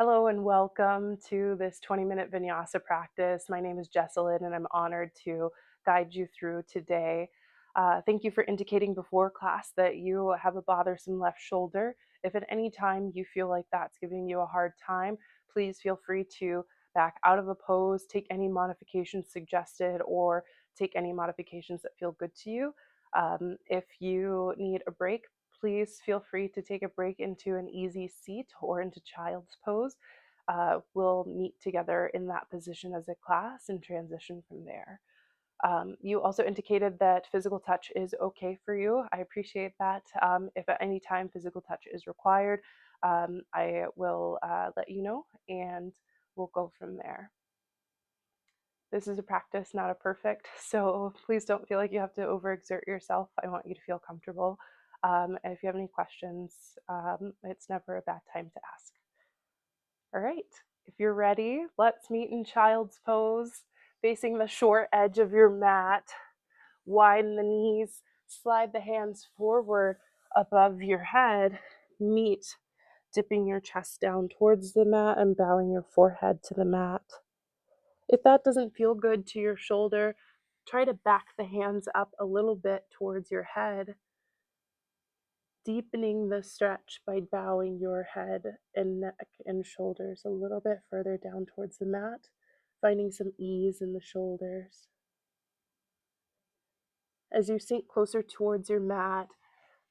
Hello and welcome to this 20-minute vinyasa practice. My name is Jessalynn and I'm honored to guide you through today. Thank you for indicating before class that you have a bothersome left shoulder. If at any time you feel like that's giving you a hard time, please feel free to back out of a pose, take any modifications suggested, or take any modifications that feel good to you. If you need a break, please feel free to take a break into an easy seat or into child's pose. We'll meet together in that position as a class and transition from there. You also indicated that physical touch is okay for you. I appreciate that. If at any time physical touch is required, I will let you know and we'll go from there. This is a practice, not a perfect, so please don't feel like you have to overexert yourself. I want you to feel comfortable. And if you have any questions, it's never a bad time to ask. All right, if you're ready, let's meet in child's pose, facing the short edge of your mat. Widen the knees, slide the hands forward above your head, meet, dipping your chest down towards the mat and bowing your forehead to the mat. If that doesn't feel good to your shoulder, try to back the hands up a little bit towards your head, deepening the stretch by bowing your head and neck and shoulders a little bit further down towards the mat, finding some ease in the shoulders. As you sink closer towards your mat,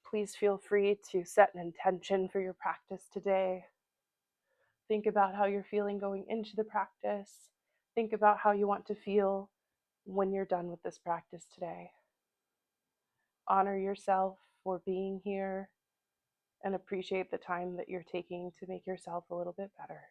please feel free to set an intention for your practice today. Think about how you're feeling going into the practice. Think about how you want to feel when you're done with this practice today. Honor yourself for being here and appreciate the time that you're taking to make yourself a little bit better.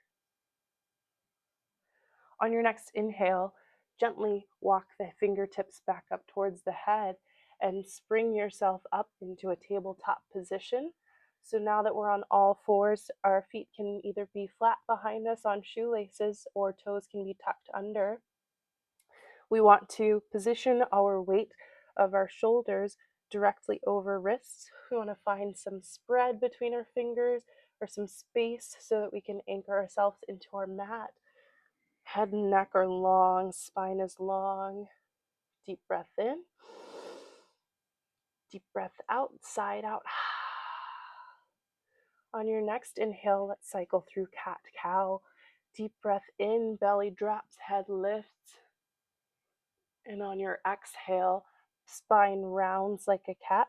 On your next inhale, gently walk the fingertips back up towards the head and spring yourself up into a tabletop position. So now that we're on all fours, our feet can either be flat behind us on shoelaces or toes can be tucked under. We want to position our weight of our shoulders directly over wrists. We want to find some spread between our fingers or some space so that we can anchor ourselves into our mat. Head and neck are long, spine is long. Deep breath in. Deep breath out, side out. On your next inhale, let's cycle through cat-cow. Deep breath in, belly drops, head lifts. And on your exhale, spine rounds like a cat.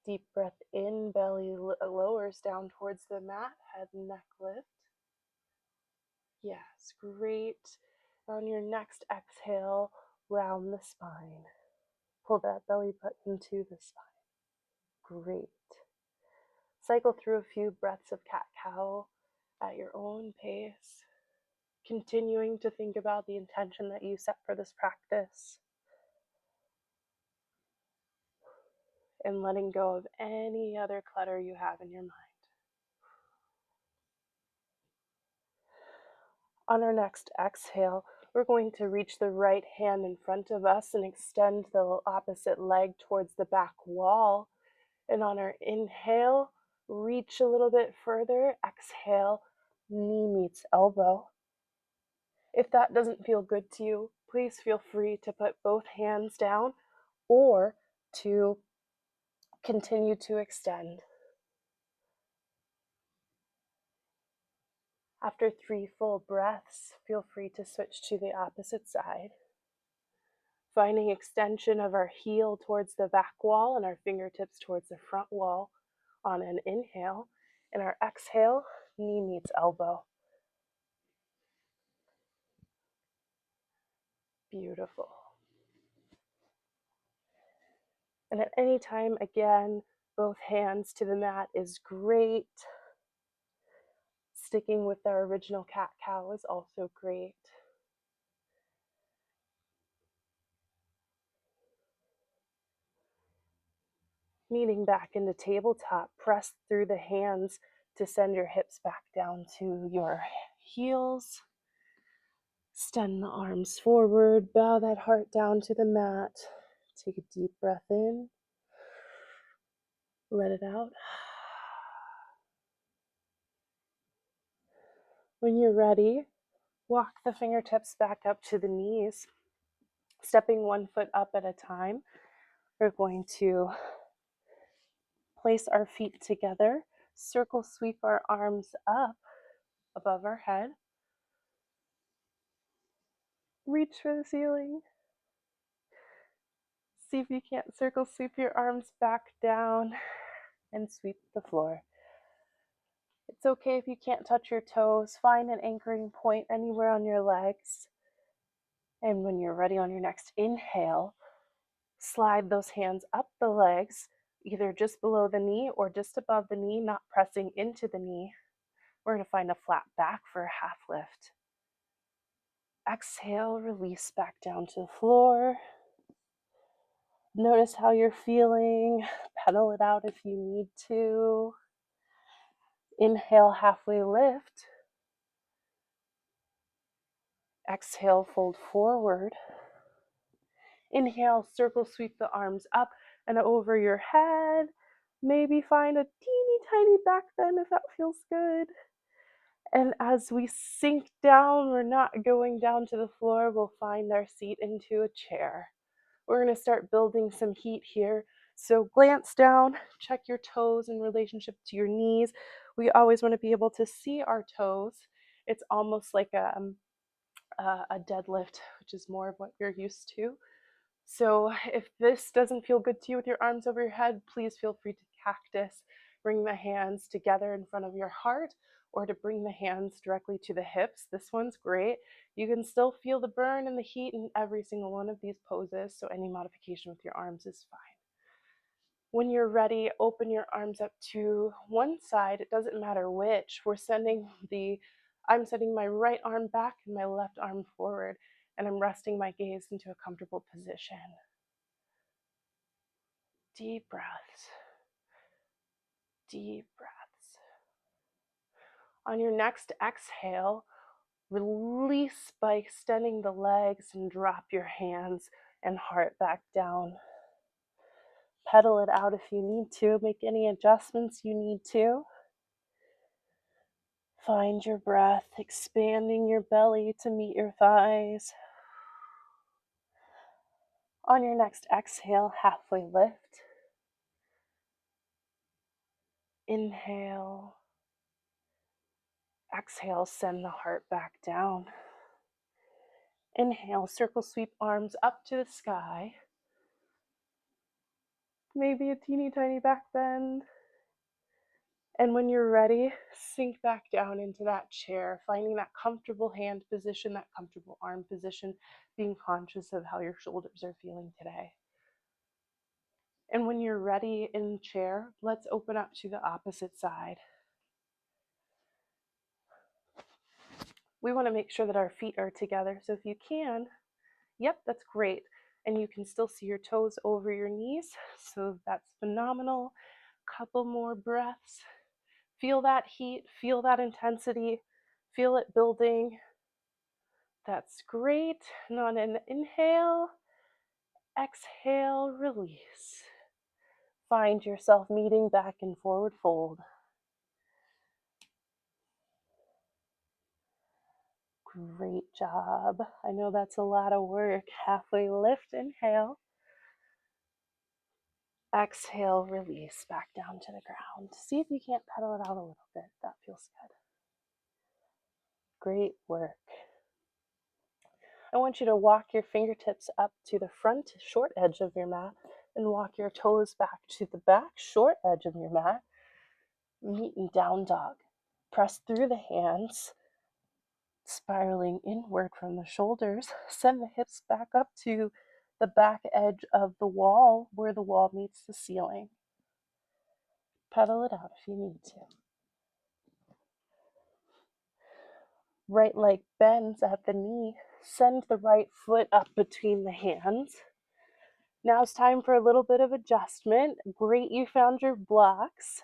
Deep breath in, belly lowers down towards the mat, head and neck lift. Yes, great. On your next exhale, round the spine. Pull that belly button to the spine. Great. Cycle through a few breaths of cat-cow at your own pace, continuing to think about the intention that you set for this practice and letting go of any other clutter you have in your mind. On our next exhale, we're going to reach the right hand in front of us and extend the opposite leg towards the back wall. And on our inhale, reach a little bit further. Exhale, knee meets elbow. If that doesn't feel good to you, please feel free to put both hands down or to continue to extend. After 3 full breaths, feel free to switch to the opposite side. Finding extension of our heel towards the back wall and our fingertips towards the front wall on an inhale. And our exhale, knee meets elbow. Beautiful. And at any time, again, both hands to the mat is great. Sticking with our original cat-cow is also great. Meeting back into tabletop, press through the hands to send your hips back down to your heels. Extend the arms forward, bow that heart down to the mat. Take a deep breath in. Let it out. When you're ready, walk the fingertips back up to the knees, stepping one foot up at a time. We're going to place our feet together, circle sweep our arms up above our head, reach for the ceiling. See if you can't circle sweep your arms back down and sweep the floor. It's okay if you can't touch your toes. Find an anchoring point anywhere on your legs. And when you're ready on your next inhale, slide those hands up the legs, either just below the knee or just above the knee, not pressing into the knee. We're going to find a flat back for a half lift. Exhale, release back down to the floor. Notice how you're feeling. Pedal it out if you need to. Inhale, halfway lift. Exhale, fold forward. Inhale, circle sweep the arms up and over your head. Maybe find a teeny tiny back bend if that feels good. And as we sink down, we're not going down to the floor, we'll find our seat into a chair. We're going to start building some heat here. So glance down, check your toes in relationship to your knees. We always want to be able to see our toes. It's almost like a deadlift, which is more of what you're used to. So if this doesn't feel good to you with your arms over your head, please feel free to cactus. Bring the hands together in front of your heart, or to bring the hands directly to the hips. This one's great. You can still feel the burn and the heat in every single one of these poses, so any modification with your arms is fine. When you're ready, open your arms up to one side. It doesn't matter which. I'm setting my right arm back and my left arm forward, and I'm resting my gaze into a comfortable position. Deep breaths. Deep breaths. On your next exhale, release by extending the legs and drop your hands and heart back down. Pedal it out if you need to. Make any adjustments you need to. Find your breath, expanding your belly to meet your thighs. On your next exhale, halfway lift. Inhale. Exhale, send the heart back down. Inhale, circle sweep arms up to the sky. Maybe a teeny tiny back bend. And when you're ready, sink back down into that chair, finding that comfortable hand position, that comfortable arm position, being conscious of how your shoulders are feeling today. And when you're ready in the chair, let's open up to the opposite side. We want to make sure that our feet are together. So if you can, yep, that's great. And you can still see your toes over your knees. So that's phenomenal. Couple more breaths. Feel that heat, feel that intensity, feel it building. That's great. And on an inhale, exhale, release. Find yourself meeting back in forward fold. Great job. I know that's a lot of work. Halfway lift, inhale. Exhale, release back down to the ground. See if you can't pedal it out a little bit. That feels good. Great work. I want you to walk your fingertips up to the front short edge of your mat and walk your toes back to the back short edge of your mat. Meet in down dog. Press through the hands, spiraling inward from the shoulders. Send the hips back up to the back edge of the wall where the wall meets the ceiling. Pedal it out if you need to. Right leg bends at the knee. Send the right foot up between the hands. Now it's time for a little bit of adjustment. Great, you found your blocks.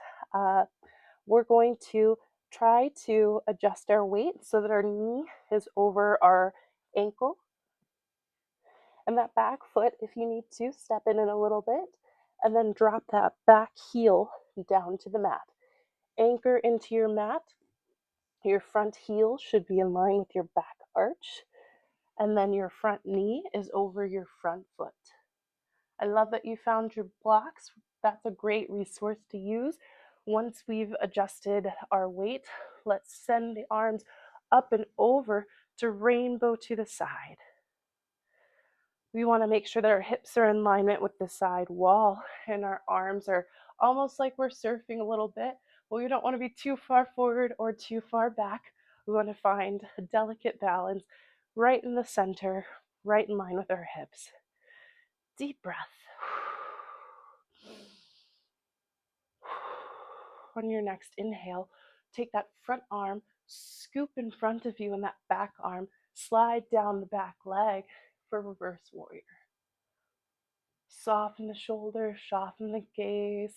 We're going to try to adjust our weight so that our knee is over our ankle. And that back foot, if you need to, step in a little bit and then drop that back heel down to the mat. Anchor into your mat. Your front heel should be in line with your back arch, and then your front knee is over your front foot. I love that you found your blocks. That's a great resource to use. Once we've adjusted our weight, let's send the arms up and over to rainbow to the side. We want to make sure that our hips are in alignment with the side wall and our arms are almost like we're surfing a little bit, but we don't want to be too far forward or too far back. We want to find a delicate balance right in the center, right in line with our hips. Deep breath. On your next inhale, take that front arm, scoop in front of you, and that back arm, slide down the back leg for reverse warrior. Soften the shoulders, soften the gaze.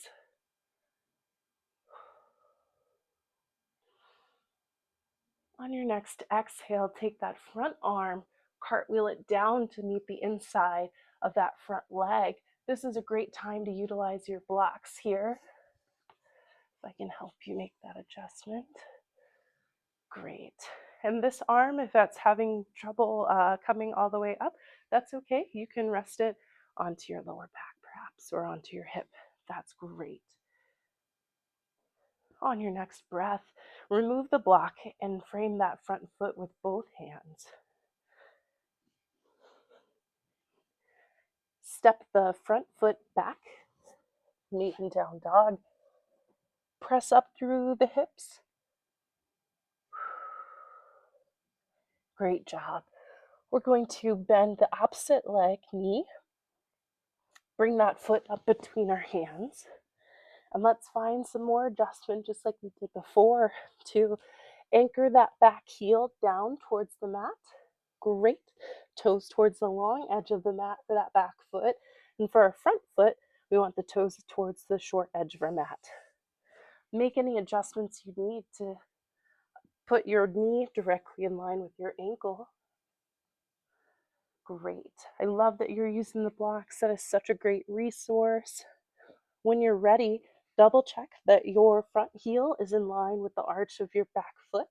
On your next exhale, take that front arm, cartwheel it down to meet the inside of that front leg. This is a great time to utilize your blocks here. If I can help you make that adjustment. Great. And this arm, if that's having trouble coming all the way up, that's okay. You can rest it onto your lower back perhaps, or onto your hip. That's great. On your next breath, remove the block and frame that front foot with both hands. Step the front foot back, meet in down dog. Press up through the hips. Great job. We're going to bend the opposite leg, knee. Bring that foot up between our hands. And let's find some more adjustment, just like we did before, to anchor that back heel down towards the mat. Great. Toes towards the long edge of the mat for that back foot. And for our front foot, we want the toes towards the short edge of our mat. Make any adjustments you need to put your knee directly in line with your ankle. Great. I love that you're using the blocks. That is such a great resource. When you're ready, double check that your front heel is in line with the arch of your back foot.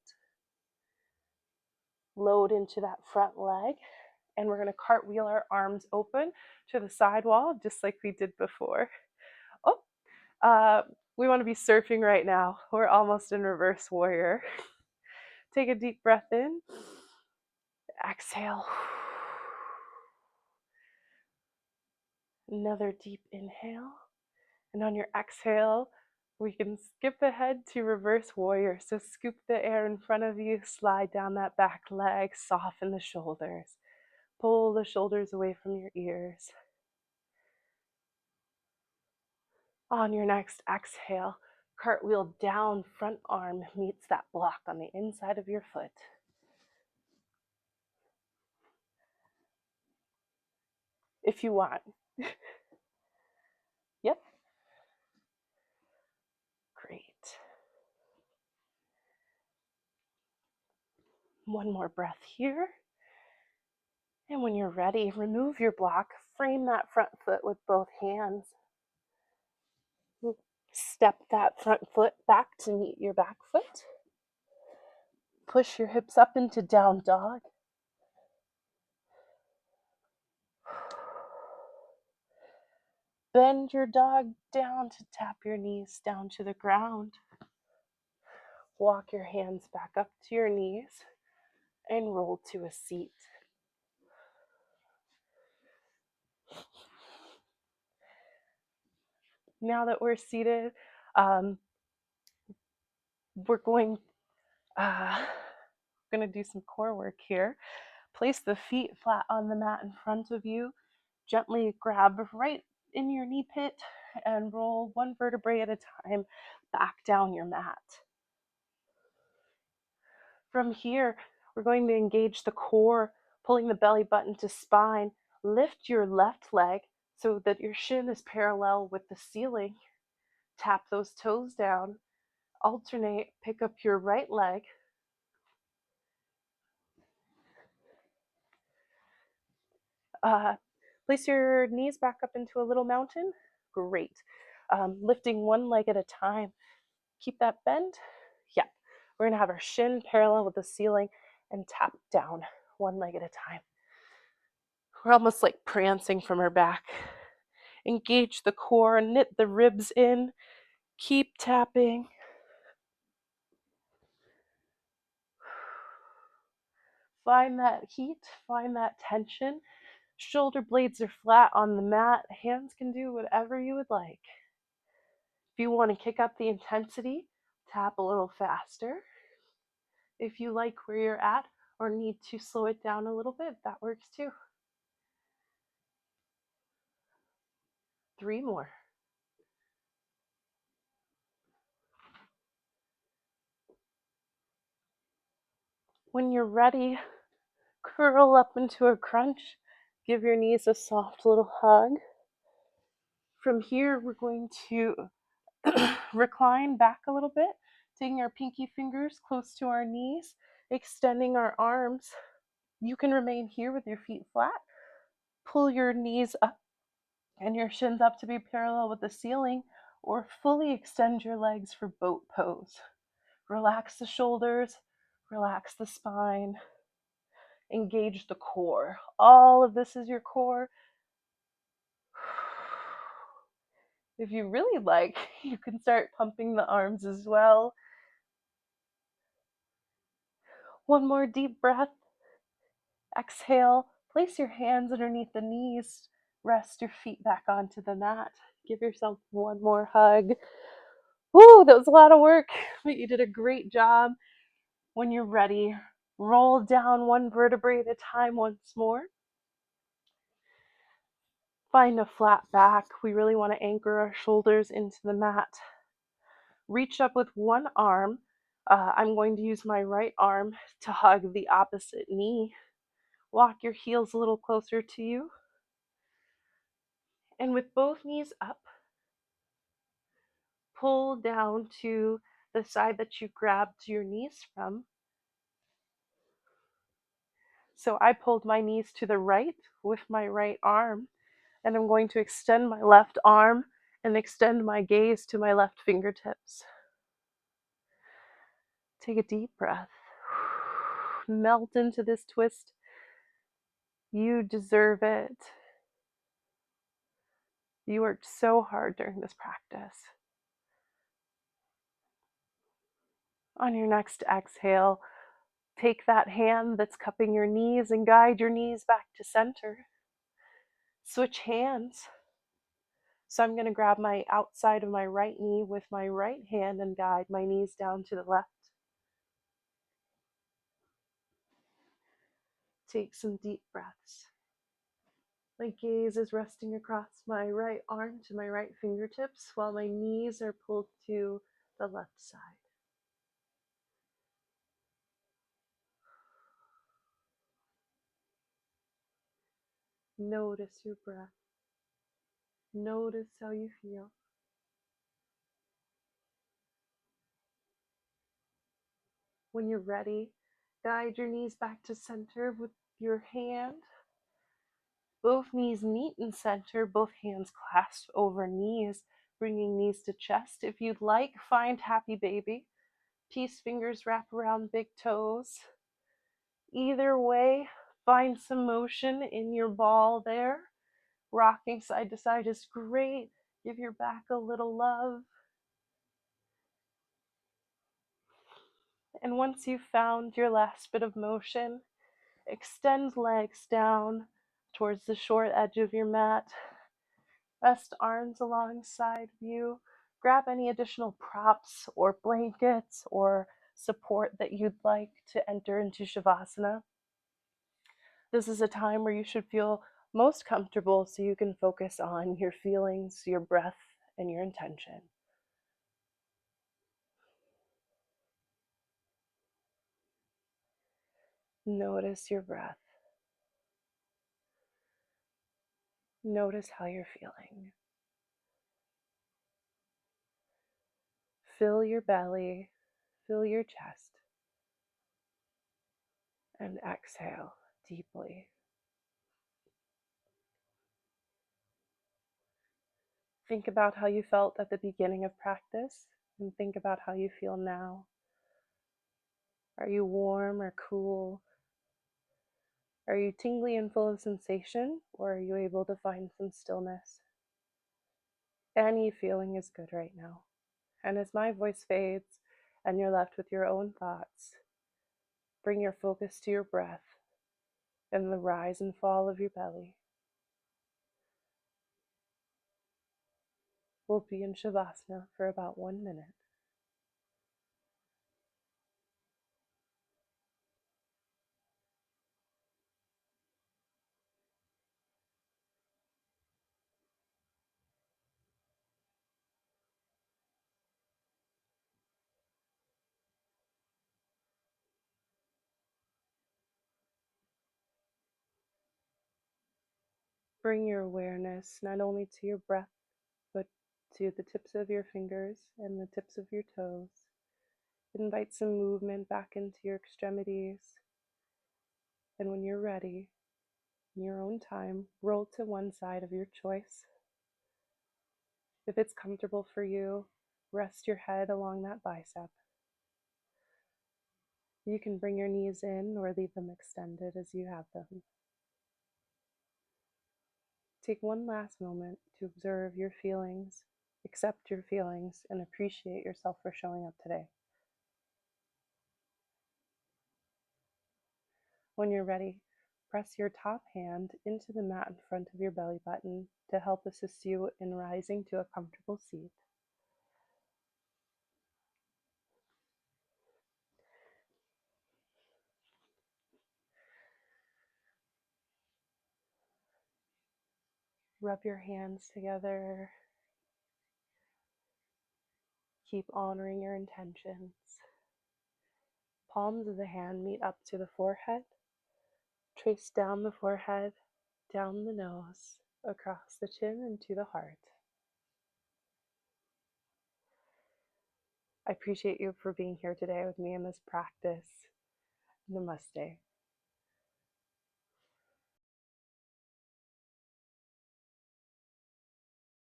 Load into that front leg, and we're going to cartwheel our arms open to the side wall, just like we did before. We want to be surfing right now. We're almost in reverse warrior. Take a deep breath in. Exhale. Another deep inhale. And on your exhale, we can skip ahead to reverse warrior. So scoop the air in front of you, slide down that back leg, soften the shoulders. Pull the shoulders away from your ears. On your next exhale, cartwheel down, front arm meets that block on the inside of your foot. If you want. Yep. Great. One more breath here. And when you're ready, remove your block, frame that front foot with both hands. Step that front foot back to meet your back foot. Push your hips up into down dog. Bend your dog down to tap your knees down to the ground. Walk your hands back up to your knees and roll to a seat. Now that we're seated, we're going to do some core work here. Place the feet flat on the mat in front of you. Gently grab right in your knee pit and roll one vertebrae at a time back down your mat. From here, we're going to engage the core, pulling the belly button to spine. Lift your left leg so that your shin is parallel with the ceiling. Tap those toes down. Alternate, pick up your right leg. Place your knees back up into a little mountain. Great. Lifting one leg at a time. Keep that bend. Yeah. We're going to have our shin parallel with the ceiling and tap down one leg at a time. We're almost like prancing from our back. Engage the core, knit the ribs in, keep tapping. Find that heat, find that tension. Shoulder blades are flat on the mat. Hands can do whatever you would like. If you want to kick up the intensity, tap a little faster. If you like where you're at or need to slow it down a little bit, that works too. 3 more. When you're ready, curl up into a crunch. Give your knees a soft little hug. From here, we're going to recline back a little bit, taking our pinky fingers close to our knees, extending our arms. You can remain here with your feet flat. Pull your knees up and your shins up to be parallel with the ceiling, or fully extend your legs for boat pose. Relax the shoulders, relax the spine, engage the core. All of this is your core. If you really like, you can start pumping the arms as well. One more deep breath. Exhale. Place your hands underneath the knees. Rest your feet back onto the mat. Give yourself one more hug. Woo, that was a lot of work, but you did a great job. When you're ready, roll down one vertebrae at a time once more. Find a flat back. We really want to anchor our shoulders into the mat. Reach up with one arm. I'm going to use my right arm to hug the opposite knee. Walk your heels a little closer to you. And with both knees up, pull down to the side that you grabbed your knees from. So I pulled my knees to the right with my right arm, and I'm going to extend my left arm and extend my gaze to my left fingertips. Take a deep breath. Melt into this twist. You deserve it. You worked so hard during this practice. On your next exhale, take that hand that's cupping your knees and guide your knees back to center. Switch hands. So I'm going to grab my outside of my right knee with my right hand and guide my knees down to the left. Take some deep breaths. My gaze is resting across my right arm to my right fingertips while my knees are pulled to the left side. Notice your breath. Notice how you feel. When you're ready, guide your knees back to center with your hand. Both knees meet in center, both hands clasped over knees, bringing knees to chest. If you'd like, find happy baby. Peace fingers wrap around big toes. Either way, find some motion in your ball there. Rocking side to side is great. Give your back a little love. And once you've found your last bit of motion, extend legs down towards the short edge of your mat. Rest arms alongside you. Grab any additional props or blankets or support that you'd like to enter into Shavasana. This is a time where you should feel most comfortable so you can focus on your feelings, your breath, and your intention. Notice your breath. Notice how you're feeling. Fill your belly, fill your chest, and exhale deeply. Think about how you felt at the beginning of practice and think about how you feel now. Are you warm or cool? Are you tingly and full of sensation, or are you able to find some stillness? Any feeling is good right now. And as my voice fades and you're left with your own thoughts, bring your focus to your breath and the rise and fall of your belly. We'll be in Shavasana for about 1 minute. Bring your awareness not only to your breath, but to the tips of your fingers and the tips of your toes. Invite some movement back into your extremities. And when you're ready, in your own time, roll to one side of your choice. If it's comfortable for you, rest your head along that bicep. You can bring your knees in or leave them extended as you have them. Take one last moment to observe your feelings, accept your feelings, and appreciate yourself for showing up today. When you're ready, press your top hand into the mat in front of your belly button to help assist you in rising to a comfortable seat. Rub your hands together. Keep honoring your intentions. Palms of the hand meet up to the forehead. Trace down the forehead, down the nose, across the chin and to the heart. I appreciate you for being here today with me in this practice. Namaste.